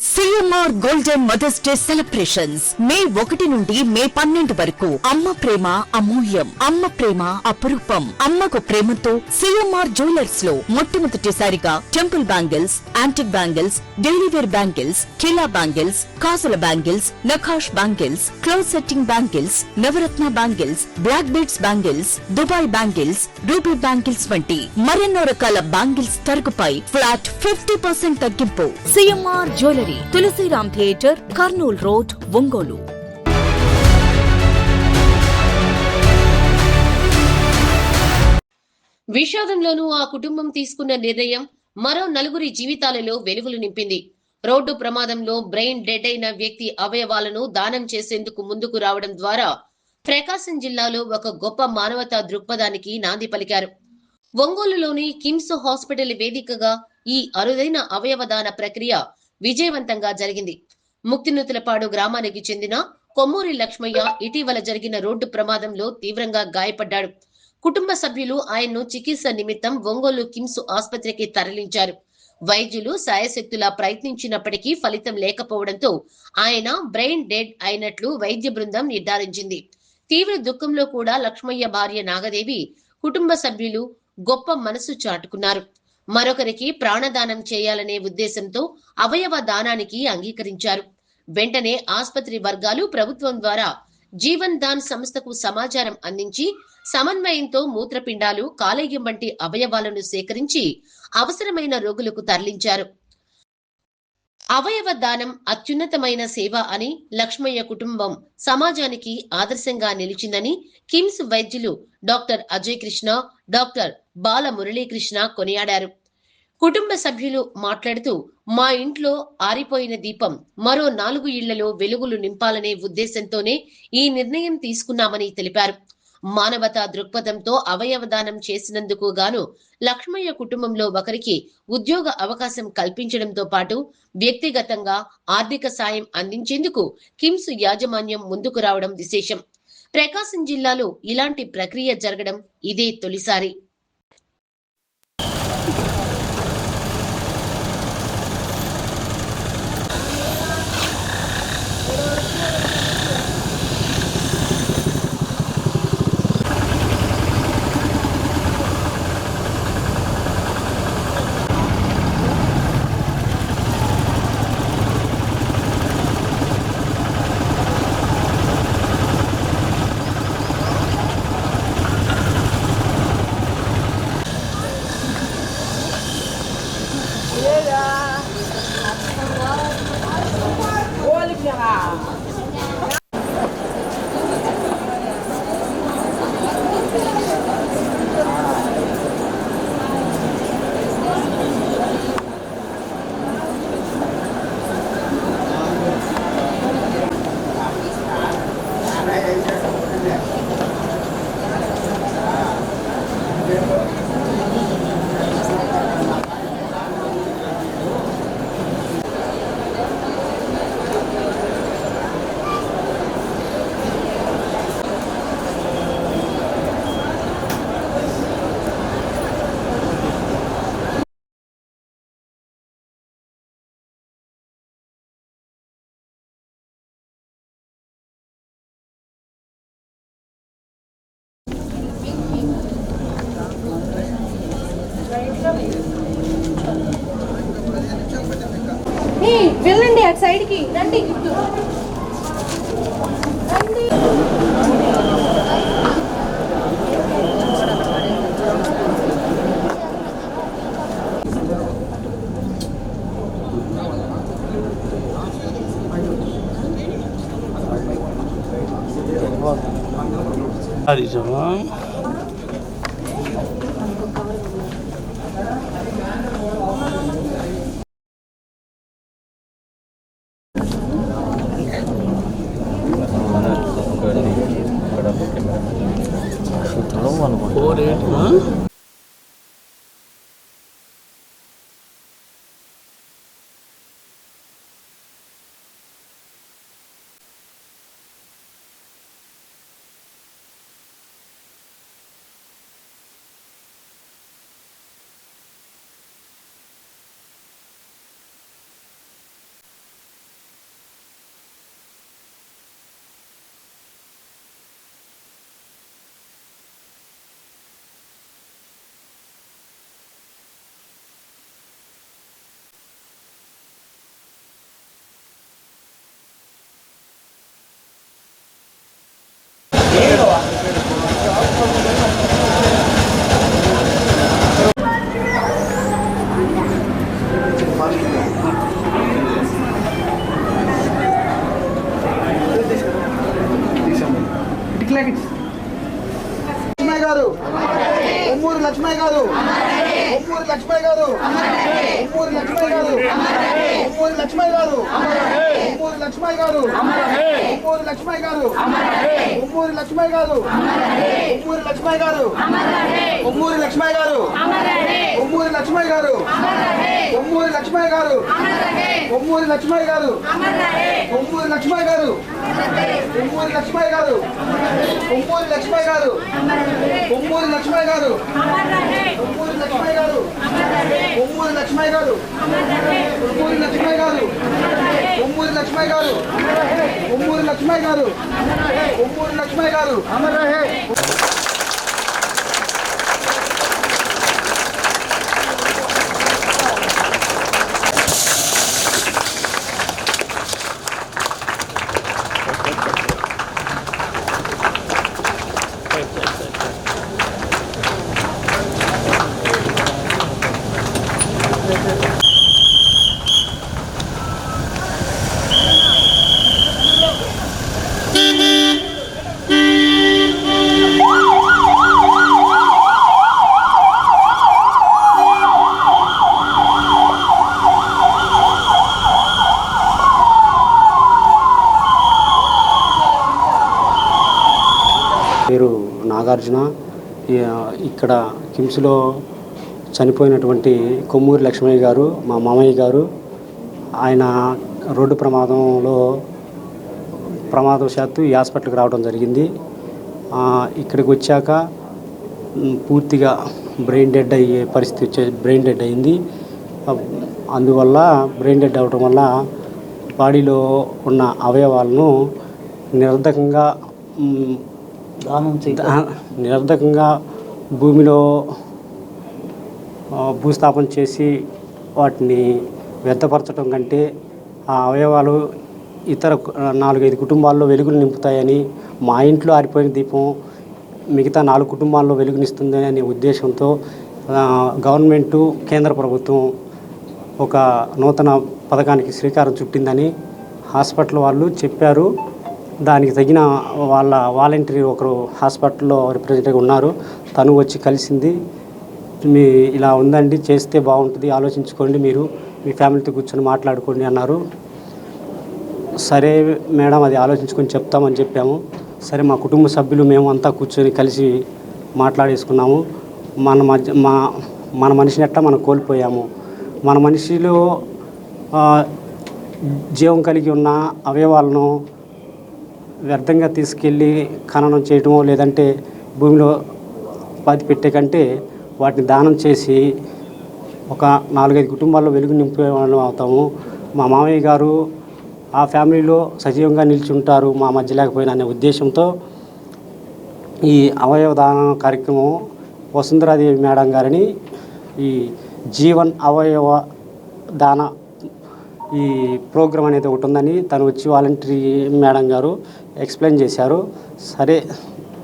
CMR golden mother's Day celebrations May 1 నుండి మే 12 వరకు. అమ్మ ప్రేమ అమూల్యం, అమ్మ ప్రేమ అపురూపం. అమ్మకు ప్రేమతో సిఎంఆర్ జ్యువెలర్స్ లో మొట్టమొదటిసారిగా temple bangles, antique bangles, daily wear bangles, కిలా బ్యాంగిల్స్, కాసుల బ్యాంగిల్స్, నఖాష్ బ్యాంగిల్స్, క్లోజ్ సెట్టింగ్ బ్యాంగిల్స్, నవరత్న bangles, black beads bangles, Dubai bangles, ruby bangles వంటి మరెన్నో రకాల బ్యాంగిల్స్ తరుగుపై ఫ్లాట్ 50% తగ్గింపు. CMR jewellery, Tulasiram theatre, Kurnool road, Ongole. విషాదంలోనూ ఆ కుటుంబం తీసుకున్న నిర్ణయం మరో నలుగురి జీవితాలలో వెలుగులు నింపింది. రోడ్డు ప్రమాదంలో బ్రెయిన్ డెడ్ అయిన వ్యక్తి అవయవాలను దానం చేసేందుకు ముందుకు రావడం ద్వారా ప్రకాశం జిల్లాలో ఒక గొప్ప మానవతా దృక్పథానికి నాంది పలికారు. ఒంగోలులోని కిమ్స్ హాస్పిటల్ వేదికగా ఈ అరుదైన అవయవదాన ప్రక్రియ విజయవంతంగా జరిగింది. ముక్తినూతలపాడు గ్రామానికి చెందిన కొమ్మూరి లక్ష్మయ్య ఇటీవల జరిగిన రోడ్డు ప్రమాదంలో తీవ్రంగా గాయపడ్డాడు. కుటుంబ సభ్యులు ఆయన్ను చికిత్స నిమిత్తం ఒంగోలు కిమ్స్ ఆసుపత్రికి తరలించారు. వైద్యులు శాయశక్తులా ప్రయత్నించినప్పటికీ ఫలితం లేకపోవడంతో ఆయన బ్రెయిన్ డెడ్ అయినట్లు వైద్య బృందం నిర్ధారించింది. తీవ్ర దుఃఖంలో కూడా లక్ష్మయ్య భార్య నాగదేవి, కుటుంబ సభ్యులు గొప్ప మనసు చాటుకున్నారు. మరొకరికి ప్రాణదానం చేయాలనే ఉద్దేశంతో అవయవ దానానికి అంగీకరించారు. వెంటనే ఆసుపత్రి వర్గాలు ప్రభుత్వం ద్వారా జీవన్ దాన్ సంస్థకు సమాచారం అందించి సమన్వయంతో మూత్రపిండాలు, కాలేయం వంటి అవయవాలను సేకరించి అవసరమైన రోగులకు తరలించారు. అవయవ దానం అత్యున్నతమైన సేవ అని, లక్ష్మయ్య కుటుంబం సమాజానికి ఆదర్శంగా నిలిచిందని కిమ్స్ వైద్యులు డాక్టర్ అజయ్ కృష్ణ, డాక్టర్ బాల మురళీకృష్ణ కొనియాడారు. కుటుంబ సభ్యులు మాట్లాడుతూ, మా ఇంట్లో ఆరిపోయిన దీపం మరో 4 ఇళ్లలో వెలుగులు నింపాలనే ఉద్దేశంతోనే ఈ నిర్ణయం తీసుకున్నామని తెలిపారు. మానవతా దృక్పథంతో అవయవదానం చేసినందుకు గాను లక్ష్మయ్య కుటుంబంలో ఒకరికి ఉద్యోగ అవకాశం కల్పించడంతో పాటు వ్యక్తిగతంగా ఆర్థిక సాయం అందించేందుకు కిమ్స్ యాజమాన్యం ముందుకు రావడం విశేషం. ప్రకాశం జిల్లాలో ఇలాంటి ప్రక్రియ జరగడం ఇదే తొలిసారి. వెళ్ళండి అటు సైడ్కి రండి. గారు కొమ్మూరి లక్ష్మయ్య గారు కొమ్మూరి లక్ష్మయ్య గారు కొమ్మూరి లక్ష్మయ్య గారు కొమ్మూరి లక్ష్మయ్య గారు కొమ్మూరి లక్ష్మయ్య గారు కొమ్మూరి లక్ష్మయ్య గారు కొమ్మూరి లక్ష్మయ్య గారు కొమ్మూరి లక్ష్మయ్య గారు కొమ్మూరి లక్ష్మయ్య గారు కొమ్మూరి లక్ష్మయ్య గారు కొమ్మూరి లక్ష్మయ్య గారు కొమ్మూరి లక్ష్మయ్య గారు కొమ్మూరి లక్ష్మయ్య గారు కొమ్మూరి లక్ష్మయ్య గారు కొమ్మూరి లక్ష్మయ్య గారు కొమ్మూరి లక్ష్మయ్య గారు కొమ్మూరి లక్ష్మయ్య గారు కొమ్మూరి లక్ష్మయ్య గారు పేరు నాగార్జున. ఇక్కడ కిమ్స్లో చనిపోయినటువంటి కొమ్మూరి లక్ష్మయ్య గారు మా మామయ్య గారు. ఆయన రోడ్డు ప్రమాదవశాత్తు ఈ హాస్పిటల్కి రావడం జరిగింది. ఇక్కడికి వచ్చాక పూర్తిగా బ్రెయిన్ డెడ్ అయ్యే పరిస్థితి బ్రెయిన్ డెడ్ అయింది. అందువల్ల బ్రెయిన్ డెడ్ అవ్వడం వల్ల బాడీలో ఉన్న అవయవాలను నిరర్ధకంగా భూమిలో భూస్థాపన చేసి వాటిని వ్యర్థపరచడం కంటే ఆ అవయవాలు ఇతర 4-5 కుటుంబాల్లో వెలుగులు నింపుతాయని, మా ఇంట్లో ఆరిపోయిన దీపం మిగతా 4 కుటుంబాల్లో వెలుగునిస్తుంది అనే ఉద్దేశంతో గవర్నమెంటు కేంద్ర ప్రభుత్వం ఒక నూతన పథకానికి శ్రీకారం చుట్టిందని హాస్పిటల్ వాళ్ళు చెప్పారు. దానికి తగిన వాళ్ళ వాలంటీర్ ఒకరు హాస్పిటల్లో రిప్రజెంటేటివ్ ఉన్నారు. తను వచ్చి కలిసింది. మీ ఇలా ఉందండి, చేస్తే బాగుంటుంది, ఆలోచించుకోండి, మీరు మీ ఫ్యామిలీతో కూర్చొని మాట్లాడుకోండి అన్నారు. సరే మేడం, అది ఆలోచించుకొని చెప్తామని చెప్పాము. సరే, మా కుటుంబ సభ్యులు మేము అంతా కూర్చొని కలిసి మాట్లాడేసుకున్నాము. మన మనిషిని ఎట్లా మనం కోల్పోయాము, మన మనిషిలో జీవం కలిగి ఉన్న అవయవాలను వ్యర్థంగా తీసుకెళ్ళి ఖననం చేయటమో లేదంటే భూమిలో పాతి పెట్టే కంటే వాటిని దానం చేసి ఒక 4-5 కుటుంబాల్లో వెలుగు నింపే వాళ్ళం అవుతాము. మా మామయ్య గారు ఆ ఫ్యామిలీలో సజీవంగా నిలిచి మా మధ్య లేకపోయినా అనే ఉద్దేశంతో ఈ అవయవ దాన కార్యక్రమం వసుంధరాదేవి మేడం గారిని ఈ జీవన్ అవయవ దాన ఈ ప్రోగ్రాం అనేది ఒకటి ఉందని తను వచ్చి వాలంటరీ మేడం గారు ఎక్స్ప్లెయిన్ చేశారు. సరే,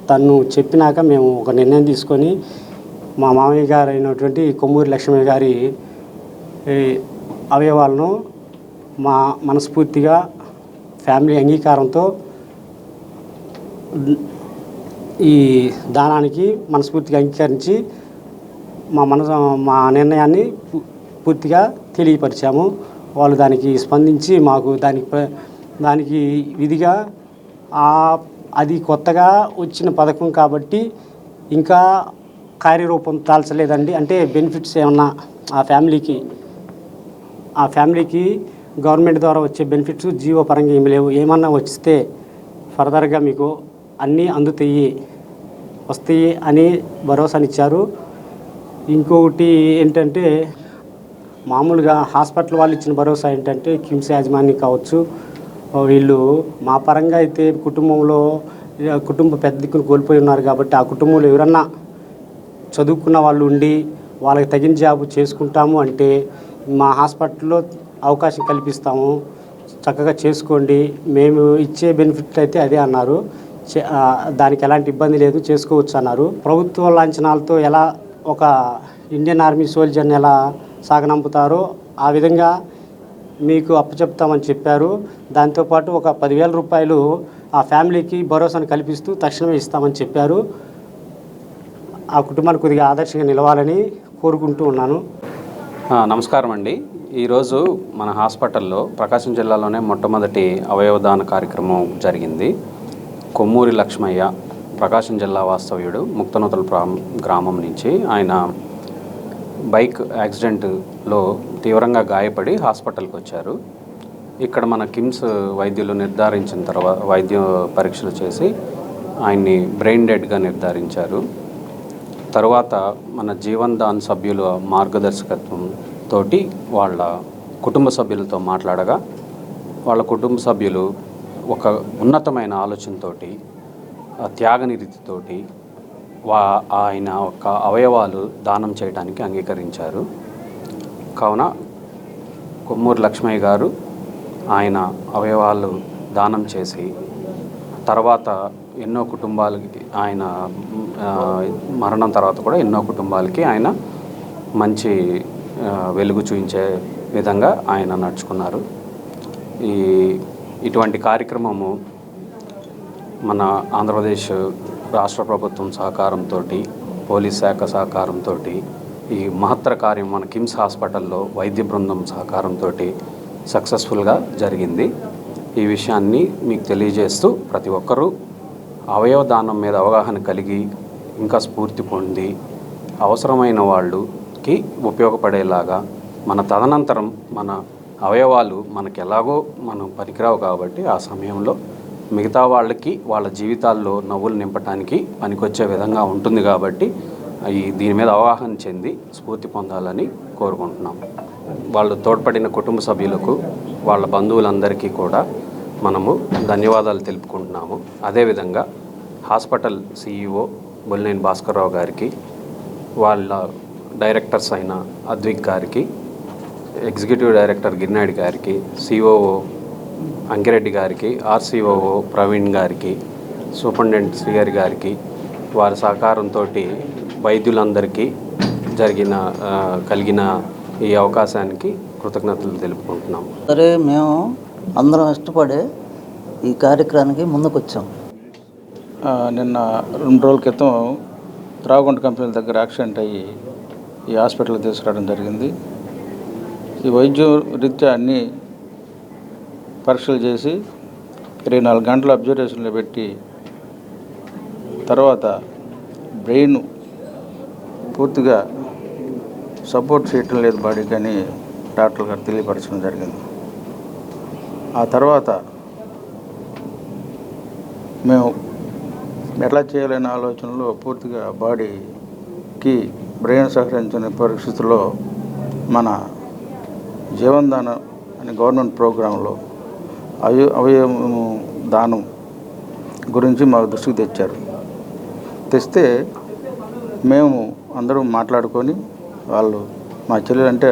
తను చెప్పినాక మేము ఒక నిర్ణయం తీసుకొని మా మామయ్య గారు అయినటువంటి కొమ్మూరి లక్ష్మయ్య గారి అవయవాలను మనస్ఫూర్తిగా ఫ్యామిలీ అంగీకారంతో ఈ దానానికి మనస్ఫూర్తిగా అంగీకరించి మా నిర్ణయాన్ని పూర్తిగా తెలియపరిచాము. వాళ్ళు దానికి స్పందించి మాకు దానికి విధిగా అది కొత్తగా వచ్చిన పథకం కాబట్టి ఇంకా కార్యరూపం దాల్చలేదండి. అంటే బెనిఫిట్స్ ఏమన్నా ఆ ఫ్యామిలీకి గవర్నమెంట్ ద్వారా వచ్చే బెనిఫిట్స్ జీవోపరంగా ఏమి లేవు. ఏమన్నా వస్తే ఫర్దర్గా మీకు అన్నీ వస్తాయి అని భరోసానిచ్చారు. ఇంకొకటి ఏంటంటే, మామూలుగా హాస్పిటల్ వాళ్ళు ఇచ్చిన భరోసా ఏంటంటే, కిమ్స్ యాజమాన్యం కావచ్చు, వీళ్ళు మా పరంగా అయితే కుటుంబ పెద్ద దిక్కును కోల్పోయి ఉన్నారు కాబట్టి ఆ కుటుంబంలో ఎవరన్నా చదువుకున్న వాళ్ళు ఉండి వాళ్ళకి తగిన జాబు చేసుకుంటాము అంటే మా హాస్పిటల్లో అవకాశం కల్పిస్తాము, చక్కగా చేసుకోండి, మేము ఇచ్చే బెనిఫిట్ అయితే అదే అన్నారు. దానికి ఎలాంటి ఇబ్బంది లేదు, చేసుకోవచ్చు అన్నారు. ప్రభుత్వ లాంఛనాలతో ఎలా ఒక ఇండియన్ ఆర్మీ సోల్జర్ని ఎలా సాగనంపుతారో ఆ విధంగా మీకు అప్పచెప్తామని చెప్పారు. దాంతోపాటు ఒక 10,000 రూపాయలు ఆ ఫ్యామిలీకి భరోసాను కల్పిస్తూ తక్షణమే ఇస్తామని చెప్పారు. ఆ కుటుంబానికి కొద్దిగా ఆదర్శంగా నిలవాలని కోరుకుంటూ ఉన్నాను. నమస్కారం అండి. ఈరోజు మన హాస్పిటల్లో ప్రకాశం జిల్లాలోనే మొట్టమొదటి అవయవదాన కార్యక్రమం జరిగింది. కొమ్మూరి లక్ష్మయ్య ప్రకాశం జిల్లా వాస్తవ్యుడు, ముక్తనూతల గ్రామం నుంచి. ఆయన బైక్ యాక్సిడెంట్లో తీవ్రంగా గాయపడి హాస్పిటల్కి వచ్చారు. ఇక్కడ మన కిమ్స్ వైద్యులు నిర్ధారించిన తర్వాత వైద్య పరీక్షలు చేసి ఆయన్ని బ్రెయిన్ డెడ్గా నిర్ధారించారు. తరువాత మన జీవన్ దాన్ సభ్యుల మార్గదర్శకత్వంతో వాళ్ళ కుటుంబ సభ్యులతో మాట్లాడగా వాళ్ళ కుటుంబ సభ్యులు ఒక ఉన్నతమైన ఆలోచనతోటి, త్యాగనిరతితోటి ఆయన ఒక అవయవాలు దానం చేయడానికి అంగీకరించారు. కావున కొమ్మూరి లక్ష్మయ్య గారు ఆయన అవయవాలు దానం చేసి తర్వాత ఎన్నో కుటుంబాలకి, ఆయన మరణం తర్వాత కూడా ఎన్నో కుటుంబాలకి ఆయన మంచి వెలుగు చూపించే విధంగా ఆయన నడుచుకున్నారు. ఇటువంటి కార్యక్రమము మన ఆంధ్రప్రదేశ్ రాష్ట్ర ప్రభుత్వం సహకారంతో, పోలీస్ శాఖ సహకారంతో, ఈ మహత్తర కార్యం మన కిమ్స్ హాస్పిటల్లో వైద్య బృందం సహకారంతో సక్సెస్ఫుల్గా జరిగింది. ఈ విషయాన్ని మీకు తెలియజేస్తూ ప్రతి ఒక్కరూ అవయవ దానం మీద అవగాహన కలిగి ఇంకా స్ఫూర్తి పొంది అవసరమైన వాళ్ళకి ఉపయోగపడేలాగా మన తదనంతరం మన అవయవాలు మనకి ఎలాగో మనం పనికిరావు కాబట్టి ఆ సమయంలో మిగతా వాళ్ళకి వాళ్ళ జీవితాల్లో నవ్వులు నింపడానికి పనికొచ్చే విధంగా ఉంటుంది కాబట్టి దీని మీద అవగాహన చెంది స్ఫూర్తి పొందాలని కోరుకుంటున్నాం. వాళ్ళు తోడ్పడిన కుటుంబ సభ్యులకు, వాళ్ళ బంధువులందరికీ కూడా మనము ధన్యవాదాలు తెలుపుకుంటున్నాము. అదేవిధంగా హాస్పిటల్ CEO బొల్లినేని భాస్కర్రావు గారికి, వాళ్ళ డైరెక్టర్స్ అయిన అద్విక్ గారికి, ఎగ్జిక్యూటివ్ డైరెక్టర్ గిరినాయుడు గారికి, COO అంకిరెడ్డి గారికి, RCOO ప్రవీణ్ గారికి, సూపరింటెండెంట్ శ్రీహరి గారికి, వారి సహకారంతో వైద్యులందరికీ కలిగిన ఈ అవకాశానికి కృతజ్ఞతలు తెలుపుకుంటున్నాం. సరే, మేము అందరం ఇష్టపడే ఈ కార్యక్రమానికి ముందుకు వచ్చాం. నిన్న 2 రోజుల క్రితం త్రాగుంట కంపెనీల దగ్గర యాక్సిడెంట్ అయ్యి ఈ హాస్పిటల్కి తీసుకురావడం జరిగింది. ఈ వైద్యం రీత్యా అన్ని పరీక్షలు చేసి 24 గంటలు అబ్జర్వేషన్లో పెట్టి తర్వాత బ్రెయిన్ పూర్తిగా సపోర్ట్ చేయటం లేదు బాడీకి అని డాక్టర్ గారు తెలియపరచడం జరిగింది. ఆ తర్వాత మేము ఎట్లా చేయాలనే ఆలోచనలో పూర్తిగా బాడీకి బ్రెయిన్ సహకరించిన పరిస్థితుల్లో మన జీవన్ దానం అనే గవర్నమెంట్ ప్రోగ్రాంలో అవయవ దానం గురించి మా దృష్టికి తెచ్చారు. తెస్తే మేము అందరం మాట్లాడుకొని, వాళ్ళు మా చెల్లెలు అంటే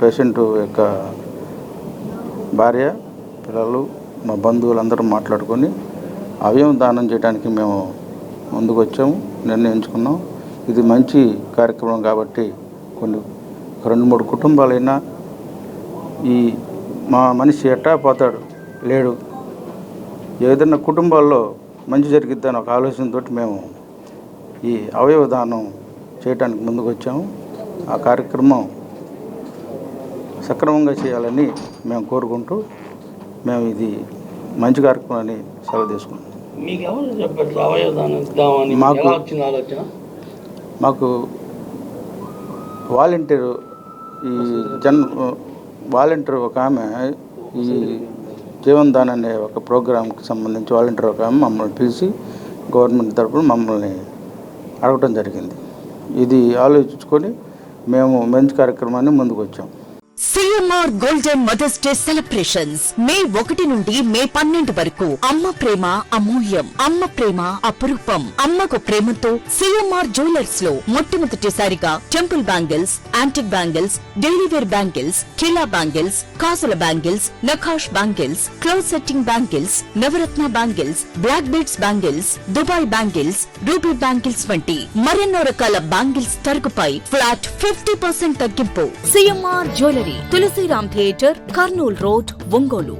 పేషెంట్ యొక్క భార్య, పిల్లలు, మా బంధువులందరూ మాట్లాడుకొని అవయవం దానం చేయడానికి మేము ముందుకు వచ్చాము, నిర్ణయించుకున్నాం. ఇది మంచి కార్యక్రమం కాబట్టి 2-3 కుటుంబాలైనా ఈ మా మనిషి ఎట్టా పోతాడు లేడు, ఏదైనా కుటుంబాల్లో మంచి జరిగిద్దని ఒక ఆలోచనతో మేము ఈ అవయవ దానం చేయడానికి ముందుకు వచ్చాము. ఆ కార్యక్రమం సక్రమంగా చేయాలని మేము కోరుకుంటూ మేము ఇది మంచి కార్యక్రమం అని సెలవు తీసుకున్నాం. మాకు వాలంటీర్ వాలంటీర్ ఒక ఆమె ఈ జీవన్ దాన్ అనే ఒక ప్రోగ్రాంకి సంబంధించి వాలంటీర్ ఒక ఆమె మమ్మల్ని పిలిచి గవర్నమెంట్ తరఫున మమ్మల్ని అడగటం జరిగింది. ఇది ఆలోచించుకొని మేము మంచి కార్యక్రమాన్ని ముందుకు వచ్చాం. CMR golden mother's Day celebrations May 1 నుండి మే 12 వరకు. అమ్మ ప్రేమ అమూల్యం, అమ్మ ప్రేమ అపురూపం. అమ్మకు ప్రేమతో CMR జ్యువెలర్స్ లో మొట్టమొదటిసారిగా temple bangles, antique bangles, daily wear bangles, కిలా బ్యాంగిల్స్, కాసుల బ్యాంగిల్స్, నఖాష్ బ్యాంగిల్స్, క్లోజ్ సెట్టింగ్ బ్యాంగిల్స్, నవరత్న bangles, black beads bangles, Dubai bangles, ruby bangles వంటి మరెన్నో రకాల బ్యాంగిల్స్ తరుగుపై ఫ్లాట్ 50% తగ్గింపు. CMR jewellery, Tulasiram theatre, Kurnool road, Ongole.